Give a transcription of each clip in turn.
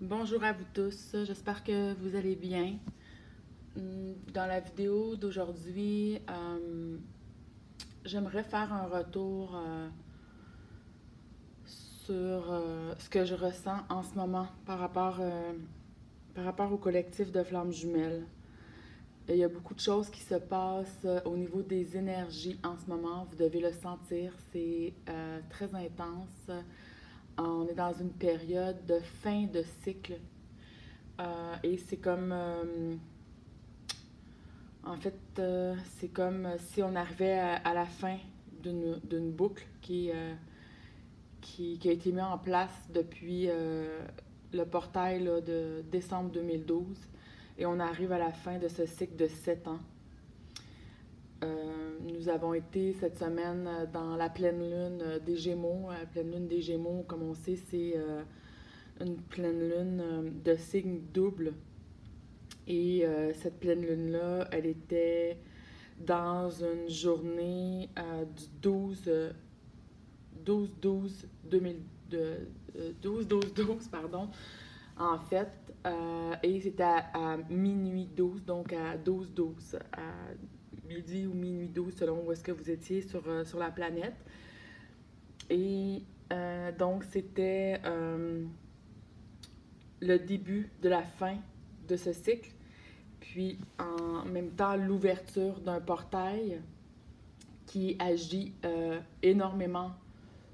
Bonjour à vous tous, j'espère que vous allez bien. Dans la vidéo d'aujourd'hui, j'aimerais faire un retour sur ce que je ressens en ce moment par rapport au collectif de Flammes Jumelles. Il y a beaucoup de choses qui se passent au niveau des énergies en ce moment, vous devez le sentir, c'est très intense. On est dans une période de fin de cycle et c'est comme en fait, c'est comme si on arrivait à la fin d'une boucle qui a été mise en place depuis le portail là, de décembre 2012 et on arrive à la fin de ce cycle de 7 ans. Nous avons été cette semaine dans la pleine lune des Gémeaux. La pleine lune des Gémeaux, comme on sait, c'est une pleine lune de signe double. Et cette pleine lune-là, elle était dans une journée du 12-12-12, pardon, en fait. Et c'était à minuit 12, donc à 12-12, à midi ou minuit 12, selon où est-ce que vous étiez sur la planète. Et donc, c'était le début de la fin de ce cycle, puis en même temps l'ouverture d'un portail qui agit énormément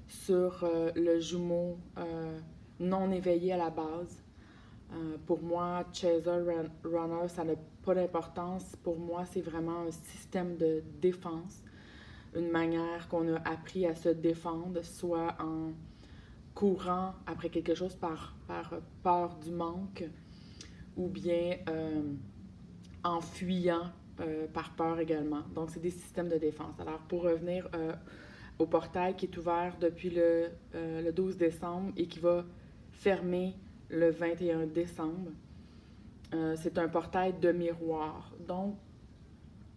sur le jumeau non éveillé à la base. Pour moi, Chaser Runner, ça n'a pas d'importance. Pour moi, c'est vraiment un système de défense, une manière qu'on a appris à se défendre, soit en courant après quelque chose par peur du manque, ou bien en fuyant par peur également. Donc, c'est des systèmes de défense. Alors, pour revenir au portail qui est ouvert depuis le 12 décembre et qui va fermer le 21 décembre, c'est un portail de miroir. Donc,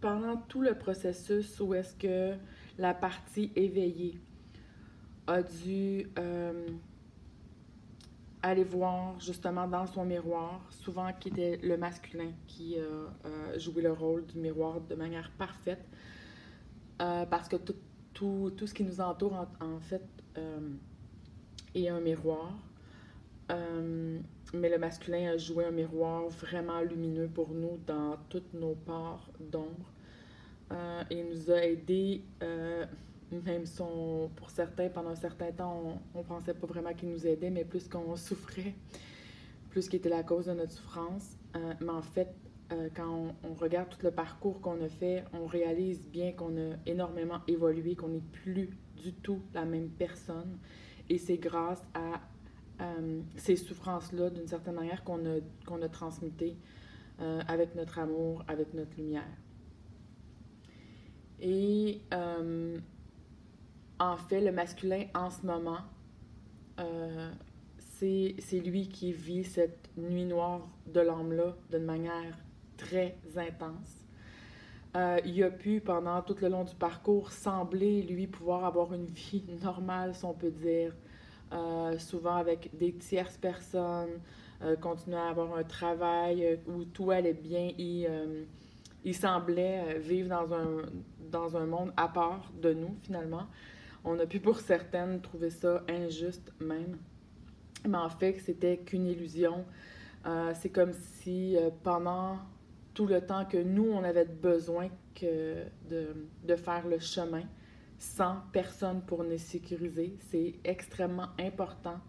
pendant tout le processus où est-ce que la partie éveillée a dû aller voir justement dans son miroir, souvent qui était le masculin qui jouait le rôle du miroir de manière parfaite, parce que tout ce qui nous entoure en fait est un miroir. Mais le masculin a joué un miroir vraiment lumineux pour nous dans toutes nos parts d'ombre. Et nous a aidés, même si pour certains, pendant un certain temps, on pensait pas vraiment qu'il nous aidait, mais plus qu'on souffrait, plus qu'il était la cause de notre souffrance. Mais en fait, quand on regarde tout le parcours qu'on a fait, on réalise bien qu'on a énormément évolué, qu'on n'est plus du tout la même personne. Et c'est grâce à ces souffrances-là, d'une certaine manière, qu'on a transmutées avec notre amour, avec notre lumière. Et en fait, le masculin, en ce moment, euh, c'est lui qui vit cette nuit noire de l'âme-là d'une manière très intense. Il a pu, pendant tout le long du parcours, sembler, lui, pouvoir avoir une vie normale, si on peut dire, souvent avec des tierces personnes, continuer à avoir un travail où tout allait bien. Il semblait vivre dans un monde à part de nous, finalement. On a pu, pour certaines, trouver ça injuste même. Mais en fait, c'était qu'une illusion. C'est comme si pendant tout le temps que nous, on avait besoin de faire le chemin sans personne pour nous sécuriser, c'est extrêmement important,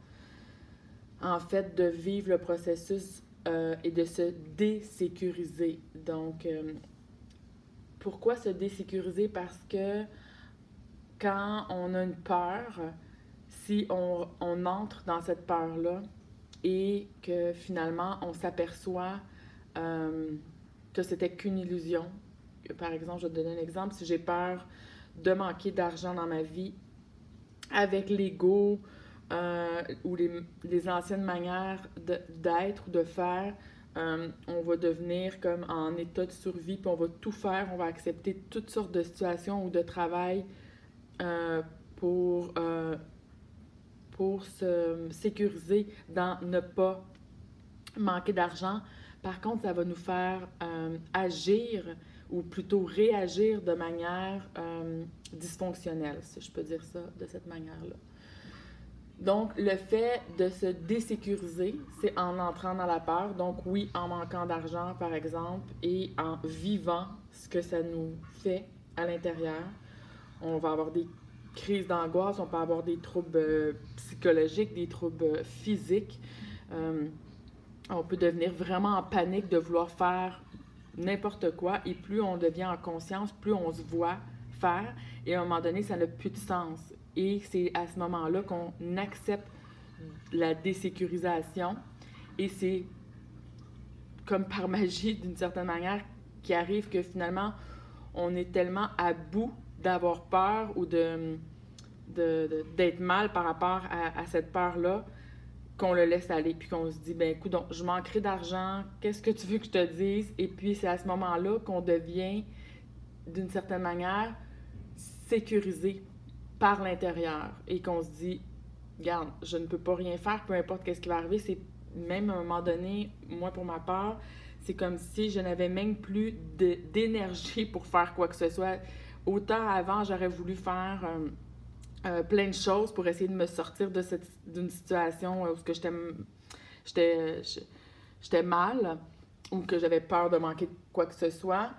en fait, de vivre le processus et de se désécuriser. Donc, pourquoi se désécuriser? Parce que quand on a une peur, si on entre dans cette peur-là et que finalement on s'aperçoit euh, que c'était qu'une illusion, par exemple, je vais te donner un exemple, si j'ai peur de manquer d'argent dans ma vie avec l'ego ou les anciennes manières d'être ou de faire, on va devenir comme en état de survie, puis on va tout faire, on va accepter toutes sortes de situations ou de travail euh, pour, euh, pour se sécuriser dans ne pas manquer d'argent. Par contre, ça va nous faire agir ou plutôt réagir de manière dysfonctionnelle, si je peux dire ça de cette manière-là. Donc, le fait de se désécuriser, c'est en entrant dans la peur. Donc, oui, en manquant d'argent, par exemple, et en vivant ce que ça nous fait à l'intérieur. On va avoir des crises d'angoisse, on peut avoir des troubles psychologiques, des troubles physiques. On peut devenir vraiment en panique de vouloir faire n'importe quoi. Et plus on devient en conscience, plus on se voit faire. Et à un moment donné, ça n'a plus de sens. Et c'est à ce moment-là qu'on accepte la désécurisation. Et c'est comme par magie, d'une certaine manière, qui arrive que finalement, on est tellement à bout d'avoir peur ou d'être mal par rapport à cette peur-là qu'on le laisse aller, puis qu'on se dit, ben écoute, donc, je manquerai d'argent, qu'est-ce que tu veux que je te dise? Et puis c'est à ce moment-là qu'on devient, d'une certaine manière, sécurisé par l'intérieur et qu'on se dit, regarde, je ne peux pas rien faire, peu importe qu'est-ce qui va arriver. C'est même à un moment donné, moi pour ma part, c'est comme si je n'avais même plus d'énergie pour faire quoi que ce soit. Autant avant, j'aurais voulu faire plein de choses pour essayer de me sortir d'une situation où j'étais mal ou que j'avais peur de manquer de quoi que ce soit.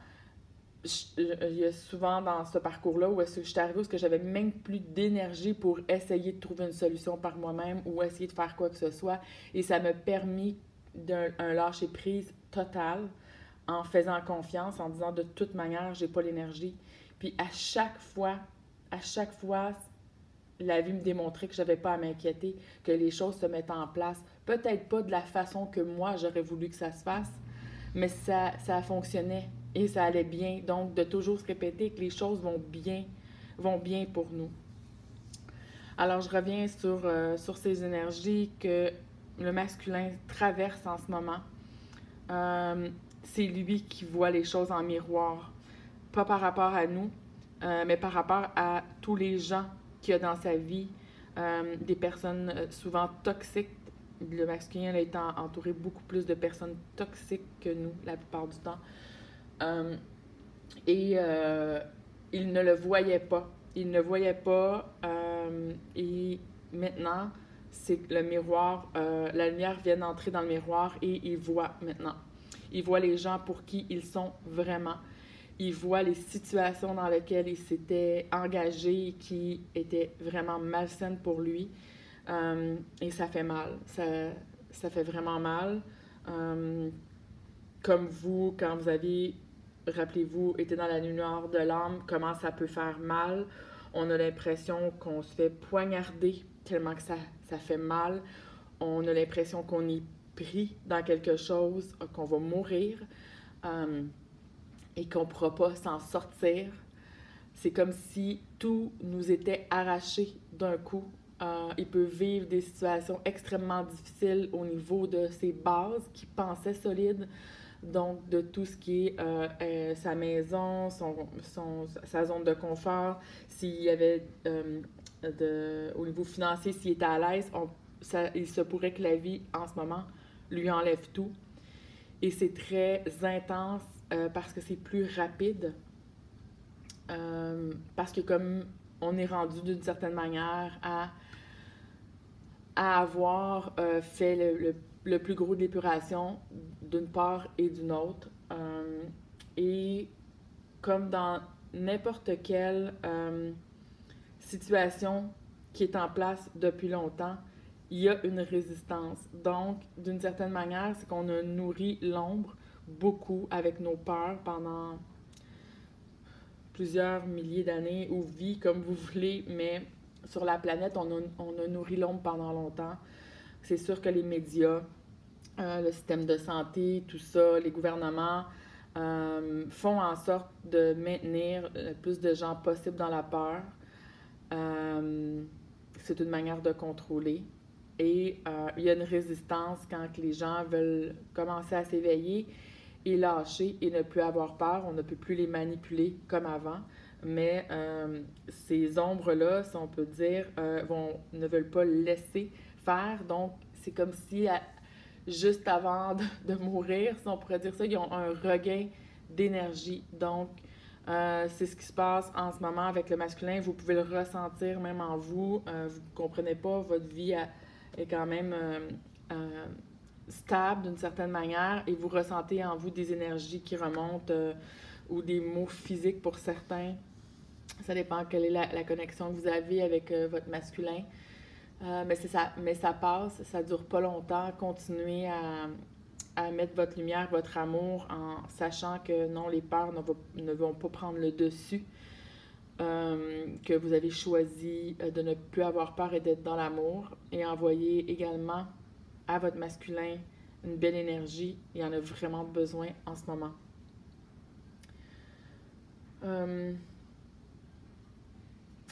Il y a souvent dans ce parcours-là où est-ce que je suis arrivée où est-ce que j'avais même plus d'énergie pour essayer de trouver une solution par moi-même ou essayer de faire quoi que ce soit. Et ça m'a permis un lâcher-prise total en faisant confiance, en disant de toute manière, j'ai pas l'énergie. Puis à chaque fois, la vie me démontrait que j'avais pas à m'inquiéter, que les choses se mettent en place. Peut-être pas de la façon que moi, j'aurais voulu que ça se fasse, mais ça fonctionnait et ça allait bien. Donc, de toujours se répéter que les choses vont bien pour nous. Alors, je reviens sur ces énergies que le masculin traverse en ce moment. C'est lui qui voit les choses en miroir, pas par rapport à nous, mais par rapport à tous les gens qu'il y a dans sa vie, des personnes souvent toxiques. Le masculin est entouré beaucoup plus de personnes toxiques que nous, la plupart du temps. Et il ne le voyait pas. Il ne voyait pas. Et maintenant, c'est le miroir. La lumière vient d'entrer dans le miroir et il voit maintenant. Il voit les gens pour qui ils sont vraiment. Il voit les situations dans lesquelles il s'était engagé et qui étaient vraiment malsaines pour lui. Et ça fait mal. Ça fait vraiment mal. Comme vous, quand vous avez, rappelez-vous, été dans la nuit noire de l'âme, comment ça peut faire mal. On a l'impression qu'on se fait poignarder tellement que ça fait mal. On a l'impression qu'on est pris dans quelque chose, qu'on va mourir et qu'on ne pourra pas s'en sortir. C'est comme si tout nous était arraché d'un coup. Il peut vivre des situations extrêmement difficiles au niveau de ses bases qu'il pensait solides, donc de tout ce qui est sa maison, sa zone de confort, s'il y avait au niveau financier, s'il était à l'aise, il se pourrait que la vie en ce moment lui enlève tout. Et c'est très intense parce que c'est plus rapide. Parce que comme on est rendu d'une certaine manière à avoir fait le plus gros de l'épuration d'une part et d'une autre. Et comme dans n'importe quelle situation qui est en place depuis longtemps, il y a une résistance. Donc, d'une certaine manière, c'est qu'on a nourri l'ombre beaucoup avec nos peurs pendant plusieurs milliers d'années ou vies, comme vous voulez, mais sur la planète, on a nourri l'ombre pendant longtemps. C'est sûr que les médias, le système de santé, tout ça, les gouvernements font en sorte de maintenir le plus de gens possible dans la peur. C'est une manière de contrôler. Et il y a une résistance quand les gens veulent commencer à s'éveiller et lâcher et ne plus avoir peur. On ne peut plus les manipuler comme avant. Mais ces ombres-là, si on peut dire, ne veulent pas laisser faire. Donc, c'est comme si juste avant de mourir, si on pourrait dire ça, ils ont un regain d'énergie. Donc, c'est ce qui se passe en ce moment avec le masculin. Vous pouvez le ressentir même en vous. Vous ne comprenez pas, votre vie est quand même stable d'une certaine manière et vous ressentez en vous des énergies qui remontent ou des mots physiques pour certains. Ça dépend quelle est la connexion que vous avez avec votre masculin. Mais ça passe, ça dure pas longtemps. Continuez à mettre votre lumière, votre amour en sachant que non, les peurs ne vont pas prendre le dessus. Que vous avez choisi de ne plus avoir peur et d'être dans l'amour. Et envoyez également à votre masculin une belle énergie. Il en a vraiment besoin en ce moment.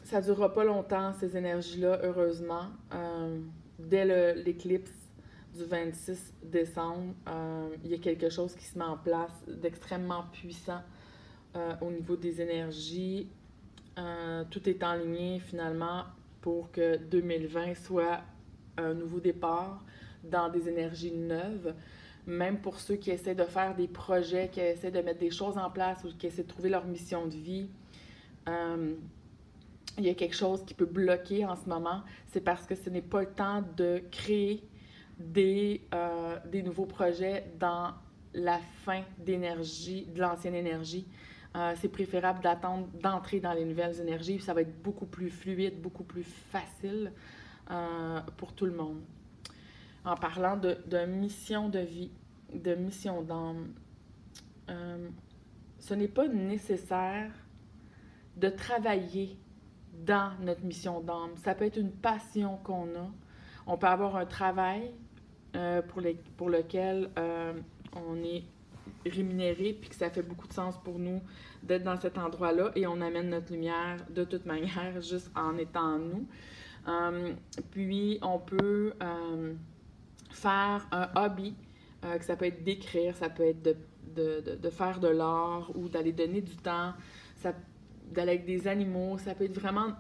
Ça ne durera pas longtemps, ces énergies-là, heureusement. Dès l'éclipse du 26 décembre, il y a quelque chose qui se met en place d'extrêmement puissant au niveau des énergies. Tout est enligné finalement pour que 2020 soit un nouveau départ dans des énergies neuves. Même pour ceux qui essaient de faire des projets, qui essaient de mettre des choses en place ou qui essaient de trouver leur mission de vie, il y a quelque chose qui peut bloquer en ce moment. C'est parce que ce n'est pas le temps de créer des nouveaux projets dans la fin d'énergie, de l'ancienne énergie. C'est préférable d'attendre d'entrer dans les nouvelles énergies. Ça va être beaucoup plus fluide, beaucoup plus facile pour tout le monde. En parlant de mission de vie, de mission d'âme, ce n'est pas nécessaire de travailler dans notre mission d'âme. Ça peut être une passion qu'on a. On peut avoir un travail pour lequel on est rémunéré puis que ça fait beaucoup de sens pour nous d'être dans cet endroit-là et on amène notre lumière de toute manière juste en étant nous. Puis on peut faire un hobby, que ça peut être d'écrire, ça peut être de faire de l'art ou d'aller donner du temps, d'aller avec des animaux, ça peut être vraiment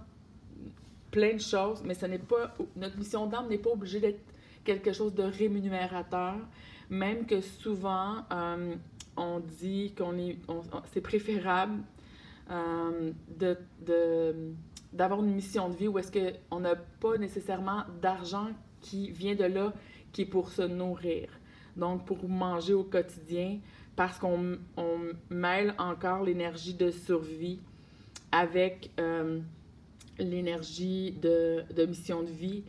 plein de choses, mais notre mission d'âme n'est pas obligée d'être quelque chose de rémunérateur, même que souvent, on dit c'est préférable d'avoir une mission de vie où est-ce qu'on n'a pas nécessairement d'argent qui vient de là, qui est pour se nourrir. Donc, pour manger au quotidien, parce qu'on mêle encore l'énergie de survie avec l'énergie de mission de vie.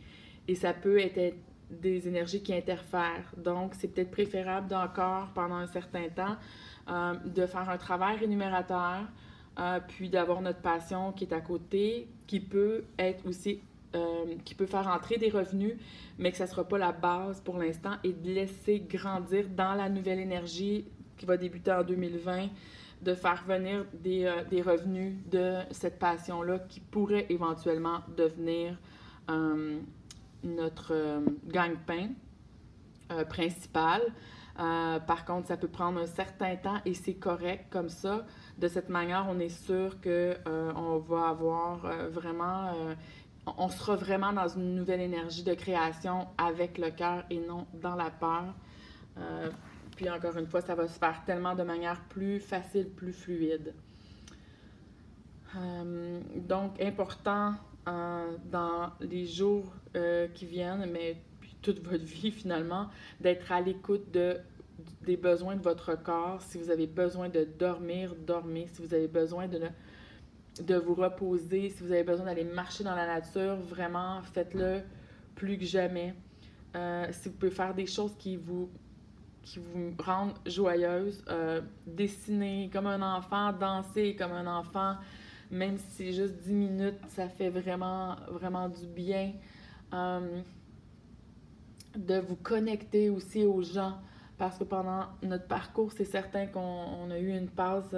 Et ça peut être des énergies qui interfèrent. Donc, c'est peut-être préférable d'encore, pendant un certain temps, de faire un travail rémunérateur, puis d'avoir notre passion qui est à côté, qui peut être aussi, qui peut faire entrer des revenus, mais que ça ne sera pas la base pour l'instant, et de laisser grandir dans la nouvelle énergie qui va débuter en 2020, de faire venir des revenus de cette passion-là qui pourrait éventuellement devenir notre gagne-pain principal. Par contre, ça peut prendre un certain temps et c'est correct comme ça. De cette manière, on est sûr qu'on va avoir vraiment... on sera vraiment dans une nouvelle énergie de création avec le cœur et non dans la peur. Puis encore une fois, ça va se faire tellement de manière plus facile, plus fluide. Donc, important dans les jours qui viennent, mais puis toute votre vie finalement, d'être à l'écoute des besoins de votre corps. Si vous avez besoin de dormir, dormez. Si vous avez besoin de vous reposer, si vous avez besoin d'aller marcher dans la nature, vraiment, faites-le plus que jamais. Si vous pouvez faire des choses qui vous rendent joyeuse, dessiner comme un enfant, danser comme un enfant, même si c'est juste 10 minutes, ça fait vraiment, vraiment du bien. De vous connecter aussi aux gens, parce que pendant notre parcours, c'est certain qu'on a eu une phase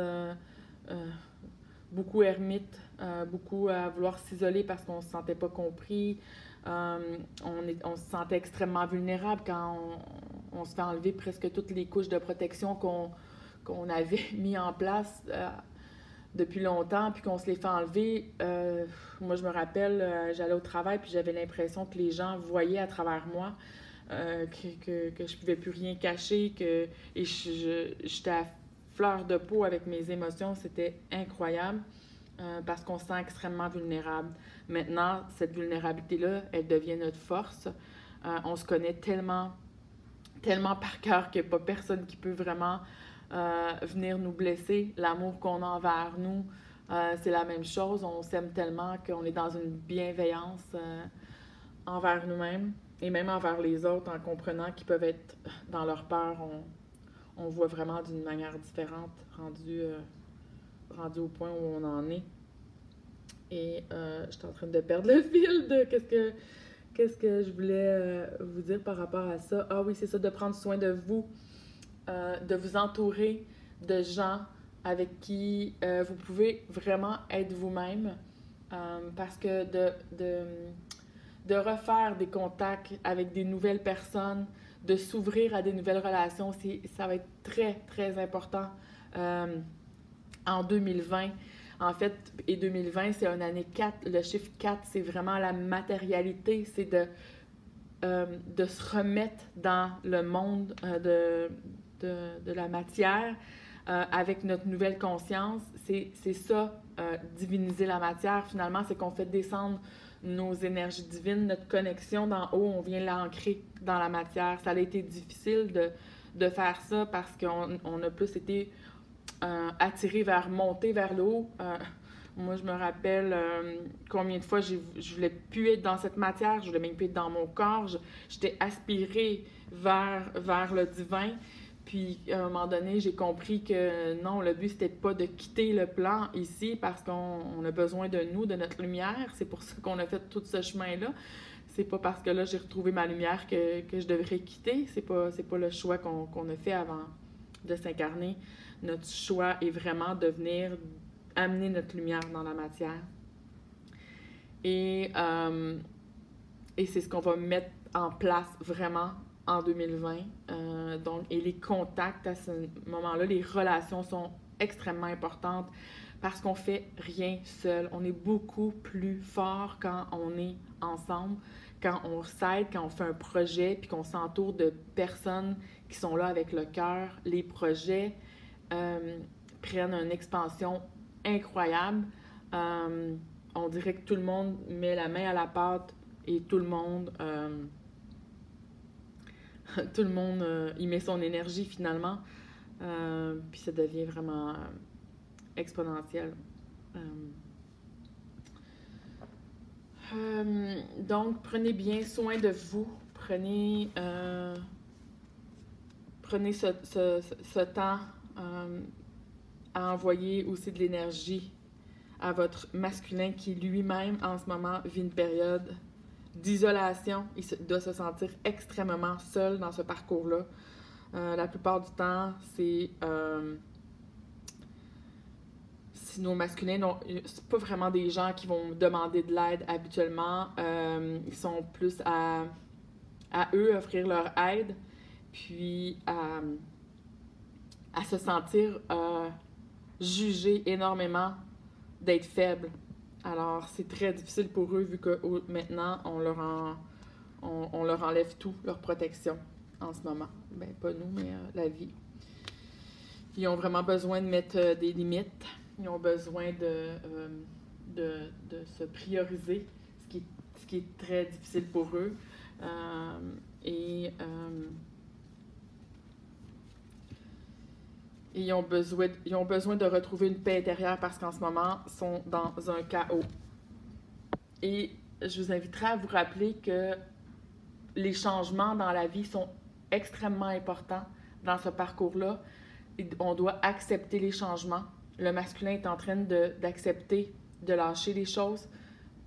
beaucoup ermite, beaucoup à vouloir s'isoler parce qu'on ne se sentait pas compris. On se sentait extrêmement vulnérable quand on se fait enlever presque toutes les couches de protection qu'on avait mis en place depuis longtemps, puis qu'on se les fait enlever. Moi, je me rappelle, j'allais au travail, puis j'avais l'impression que les gens voyaient à travers moi. que je pouvais plus rien cacher, et j'étais à fleur de peau avec mes émotions. C'était incroyable parce qu'on se sent extrêmement vulnérable. Maintenant, cette vulnérabilité-là, elle devient notre force. On se connaît tellement, tellement par cœur qu'il n'y a pas personne qui peut vraiment venir nous blesser. L'amour qu'on a envers nous, c'est la même chose. On s'aime tellement qu'on est dans une bienveillance envers nous-mêmes et même envers les autres, en comprenant qu'ils peuvent être dans leur peur. On voit vraiment d'une manière différente, rendu au point où on en est. Et je suis en train de perdre le fil de qu'est-ce que je voulais vous dire par rapport à ça. Ah oui, c'est ça, de prendre soin de vous, de vous entourer de gens avec qui vous pouvez vraiment être vous-même. Parce que de refaire des contacts avec des nouvelles personnes, de s'ouvrir à des nouvelles relations, ça va être très, très important en 2020. En fait, et 2020, c'est une année 4. Le chiffre 4, c'est vraiment la matérialité. C'est de se remettre dans le monde de la matière avec notre nouvelle conscience. C'est ça, diviniser la matière. Finalement, c'est qu'on fait descendre nos énergies divines, notre connexion d'en haut, on vient l'ancrer dans la matière. Ça a été difficile de faire ça parce qu'on a plus été attiré vers monter vers le haut. Moi, je me rappelle combien de fois je voulais plus être dans cette matière, je voulais même plus être dans mon corps. J'étais aspirée vers le divin. Puis, à un moment donné, j'ai compris que non, le but, c'était pas de quitter le plan ici parce qu'on a besoin de nous, de notre lumière. C'est pour ça qu'on a fait tout ce chemin-là. C'est pas parce que là, j'ai retrouvé ma lumière que je devrais quitter. C'est pas le choix qu'on a fait avant de s'incarner. Notre choix est vraiment de venir amener notre lumière dans la matière. Et c'est ce qu'on va mettre en place vraiment en 2020. Donc, et les contacts à ce moment-là, les relations sont extrêmement importantes parce qu'on fait rien seul. On est beaucoup plus fort quand on est ensemble, quand on s'aide, quand on fait un projet, puis qu'on s'entoure de personnes qui sont là avec le cœur. Les projets prennent une expansion incroyable. On dirait que tout le monde met la main à la pâte et tout le monde y met son énergie finalement. Puis ça devient vraiment exponentiel. Donc, prenez bien soin de vous. Prenez ce temps à envoyer aussi de l'énergie à votre masculin qui lui-même en ce moment vit une période d'isolation. Il doit se sentir extrêmement seul dans ce parcours-là. La plupart du temps, c'est si nos masculins, c'est pas vraiment des gens qui vont demander de l'aide habituellement. Ils sont plus à eux offrir leur aide, puis à se sentir jugés énormément d'être faibles. Alors, c'est très difficile pour eux vu que maintenant, on leur enlève tout, leur protection en ce moment. Ben, pas nous, mais la vie. Ils ont vraiment besoin de mettre des limites. Ils ont besoin de se prioriser, ce qui est très difficile pour eux. Et ils ont besoin de retrouver une paix intérieure parce qu'en ce moment, ils sont dans un chaos. Et je vous inviterai à vous rappeler que les changements dans la vie sont extrêmement importants dans ce parcours-là. On doit accepter les changements. Le masculin est en train d'accepter, de lâcher les choses.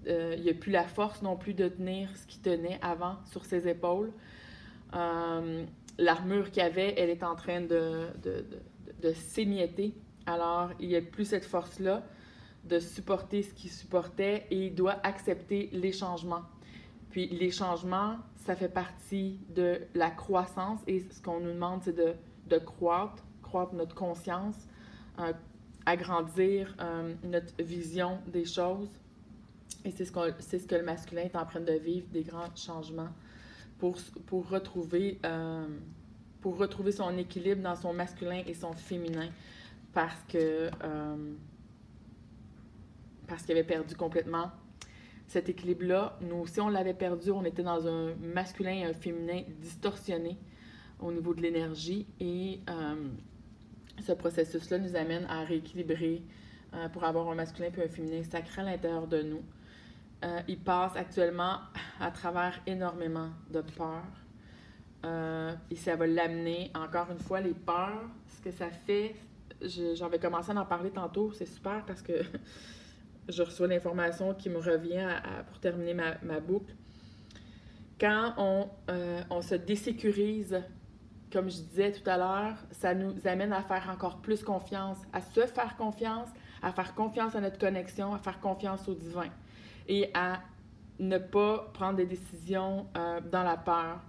Il n'y a plus la force non plus de tenir ce qu'il tenait avant sur ses épaules. L'armure qu'il avait, elle est en train de s'émietter. Alors, il n'y a plus cette force-là de supporter ce qu'il supportait et il doit accepter les changements. Puis les changements, ça fait partie de la croissance et ce qu'on nous demande, c'est de croître notre conscience, agrandir notre vision des choses. Et c'est ce que le masculin est en train de vivre, des grands changements pour, pour, retrouver, euh, pour retrouver son équilibre dans son masculin et son féminin parce que parce qu'il avait perdu complètement cet équilibre-là. Nous aussi, on l'avait perdu. On était dans un masculin et un féminin distorsionné au niveau de l'énergie. Et ce processus-là nous amène à rééquilibrer pour avoir un masculin et un féminin sacré à l'intérieur de nous. Il passe actuellement à travers énormément de peurs. Et ça va l'amener, encore une fois, les peurs, ce que ça fait, j'en vais commencer à en parler tantôt, c'est super parce que je reçois l'information qui me revient pour terminer ma boucle. Quand on se désécurise, comme je disais tout à l'heure, ça nous amène à faire encore plus confiance, à se faire confiance, à faire confiance à notre connexion, à faire confiance au divin et à ne pas prendre des décisions dans la peur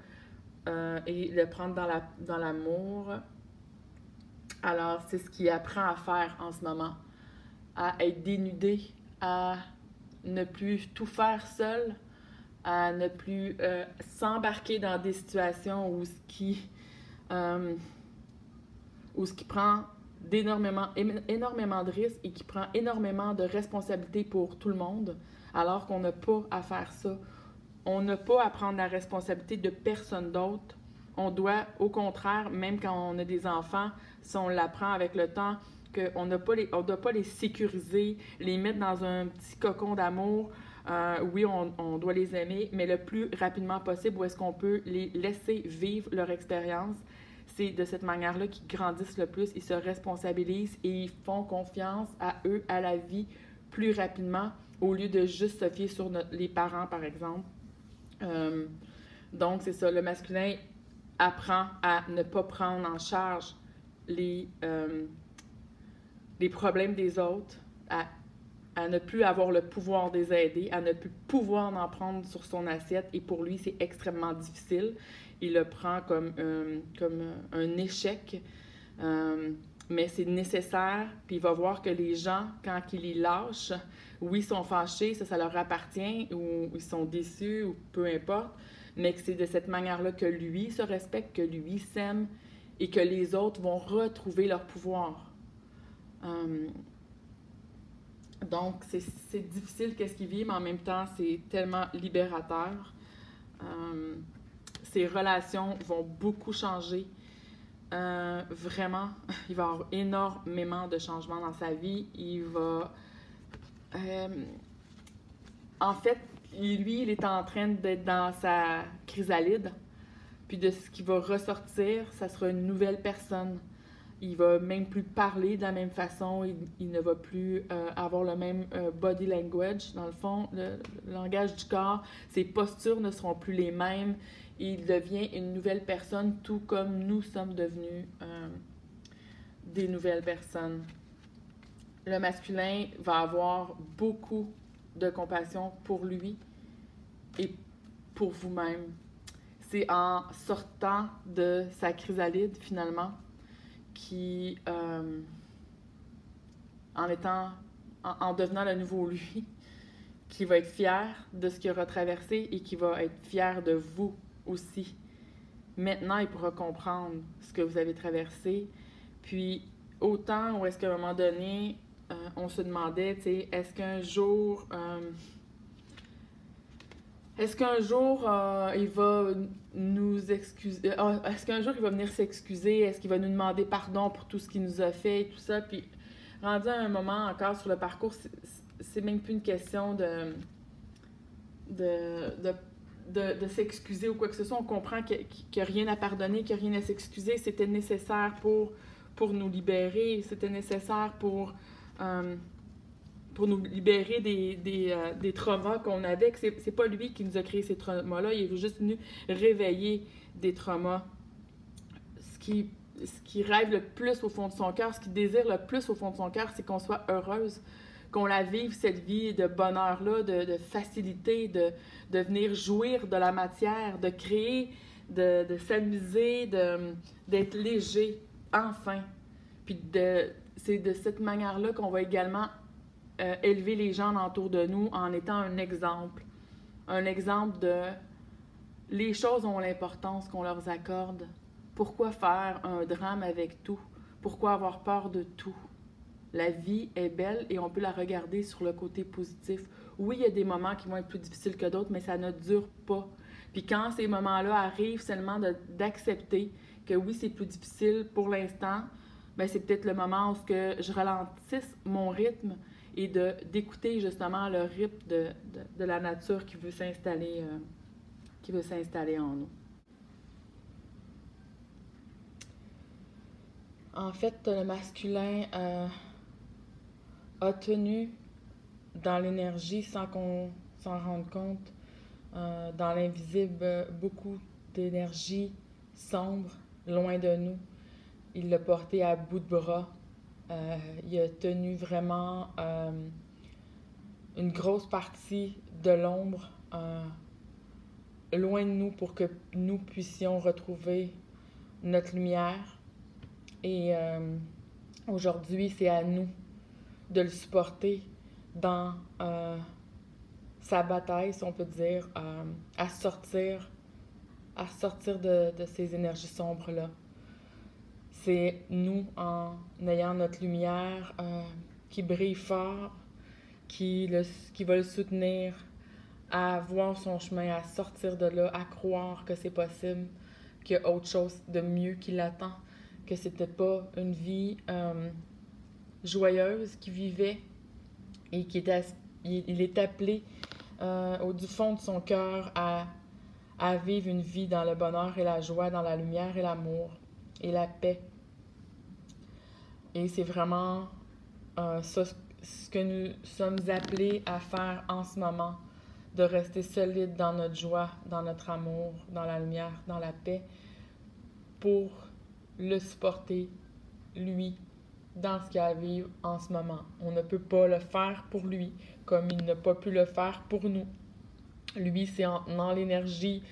et le prendre dans l'amour. Alors, c'est ce qu'il apprend à faire en ce moment, à être dénudé, à ne plus tout faire seul, à ne plus s'embarquer dans des situations où ce qui prend énormément de risques et qui prend énormément de responsabilités pour tout le monde, alors qu'on n'a pas à faire ça. On n'a pas à prendre la responsabilité de personne d'autre. On doit, au contraire, même quand on a des enfants, si on l'apprend avec le temps, qu'on ne doit pas les sécuriser, les mettre dans un petit cocon d'amour. Oui, on doit les aimer, mais le plus rapidement possible, où est-ce qu'on peut les laisser vivre leur expérience. C'est de cette manière-là qu'ils grandissent le plus, ils se responsabilisent et ils font confiance à eux, à la vie, plus rapidement, au lieu de juste se fier sur les parents, par exemple. Donc, c'est ça, le masculin apprend à ne pas prendre en charge les problèmes des autres, à ne plus avoir le pouvoir de les aider, à ne plus pouvoir en prendre sur son assiette. Et pour lui, c'est extrêmement difficile. Il le prend comme un échec, mais c'est nécessaire. Puis il va voir que les gens, quand ils les lâchent, oui, ils sont fâchés, ça leur appartient, ou ils sont déçus, ou peu importe, mais que c'est de cette manière-là que lui se respecte, que lui s'aime, et que les autres vont retrouver leur pouvoir. Donc, c'est difficile qu'est-ce qu'il vit, mais en même temps, c'est tellement libérateur. Ses relations vont beaucoup changer. Vraiment, il va y avoir énormément de changements dans sa vie. Il va... en fait, lui, il est en train d'être dans sa chrysalide. Puis de ce qui va ressortir, ça sera une nouvelle personne. Il va même plus parler de la même façon, il ne va plus avoir le même body language. Dans le fond, le langage du corps, ses postures ne seront plus les mêmes. Il devient une nouvelle personne, tout comme nous sommes devenus des nouvelles personnes. Le masculin va avoir beaucoup de compassion pour lui et pour vous-même. C'est en sortant de sa chrysalide, finalement, qui, en devenant le nouveau lui, qui va être fier de ce qu'il aura traversé et qui va être fier de vous aussi. Maintenant, il pourra comprendre ce que vous avez traversé. Puis, autant où est-ce qu'à un moment donné, on se demandait, tu sais, est-ce qu'un jour, il va nous excuser? Est-ce qu'un jour, il va venir s'excuser? Est-ce qu'il va nous demander pardon pour tout ce qu'il nous a fait et tout ça? Puis, rendu à un moment encore sur le parcours, c'est même plus une question de s'excuser ou quoi que ce soit. On comprend qu'il n'y a rien à pardonner, qu'il n'y a rien à s'excuser. C'était nécessaire pour nous libérer. C'était nécessaire pour nous libérer des traumas qu'on avait. C'est pas lui qui nous a créé ces traumas-là. Il est juste venu réveiller des traumas. Ce qui rêve le plus au fond de son cœur, ce qu'il désire le plus au fond de son cœur, c'est qu'on soit heureuse, qu'on la vive, cette vie de bonheur-là, de facilité, de venir jouir de la matière, de créer, de s'amuser, d'être léger, enfin. Puis c'est de cette manière-là qu'on va également élever les gens autour de nous en étant un exemple. Un exemple les choses ont l'importance qu'on leur accorde. Pourquoi faire un drame avec tout? Pourquoi avoir peur de tout? La vie est belle et on peut la regarder sur le côté positif. Oui, il y a des moments qui vont être plus difficiles que d'autres, mais ça ne dure pas. Puis quand ces moments-là arrivent, seulement d'accepter que oui, c'est plus difficile pour l'instant, ben c'est peut-être le moment où je ralentisse mon rythme et d'écouter justement le rythme de la nature qui veut s'installer en nous. En fait, le masculin a tenu dans l'énergie sans qu'on s'en rende compte, dans l'invisible, beaucoup d'énergie sombre loin de nous. Il l'a porté à bout de bras. Il a tenu vraiment une grosse partie de l'ombre loin de nous pour que nous puissions retrouver notre lumière. Et aujourd'hui, c'est à nous de le supporter dans sa bataille, si on peut dire, à sortir de ces énergies sombres-là. C'est nous, en ayant notre lumière qui brille fort, qui va le soutenir à voir son chemin, à sortir de là, à croire que c'est possible, qu'il y a autre chose de mieux qui l'attend, que c'était pas une vie joyeuse qu'il vivait et il est appelé du fond de son cœur à vivre une vie dans le bonheur et la joie, dans la lumière et l'amour et la paix. Et c'est vraiment ça, ce que nous sommes appelés à faire en ce moment, de rester solides dans notre joie, dans notre amour, dans la lumière, dans la paix, pour le supporter, lui, dans ce qu'il a à vivre en ce moment. On ne peut pas le faire pour lui, comme il n'a pas pu le faire pour nous. Lui, c'est en l'énergie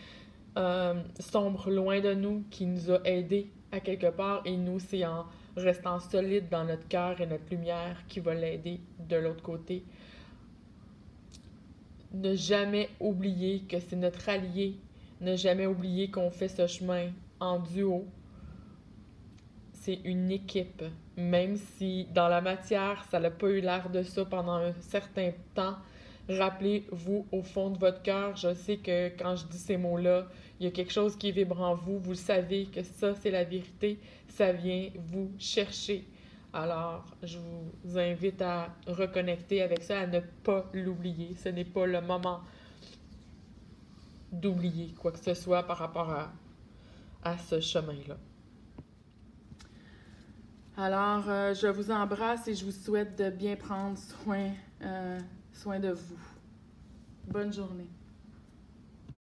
sombre loin de nous qui nous a aidés à quelque part, et nous, c'est en restant solide dans notre cœur et notre lumière qui va l'aider de l'autre côté. Ne jamais oublier que c'est notre allié, ne jamais oublier qu'on fait ce chemin en duo. C'est une équipe, même si dans la matière, ça n'a pas eu l'air de ça pendant un certain temps. Rappelez-vous au fond de votre cœur, je sais que quand je dis ces mots-là, il y a quelque chose qui vibre en vous, vous savez que ça, c'est la vérité, ça vient vous chercher. Alors, je vous invite à reconnecter avec ça, à ne pas l'oublier. Ce n'est pas le moment d'oublier quoi que ce soit par rapport à ce chemin-là. Alors, je vous embrasse et je vous souhaite de bien prendre soin de vous. Bonne journée.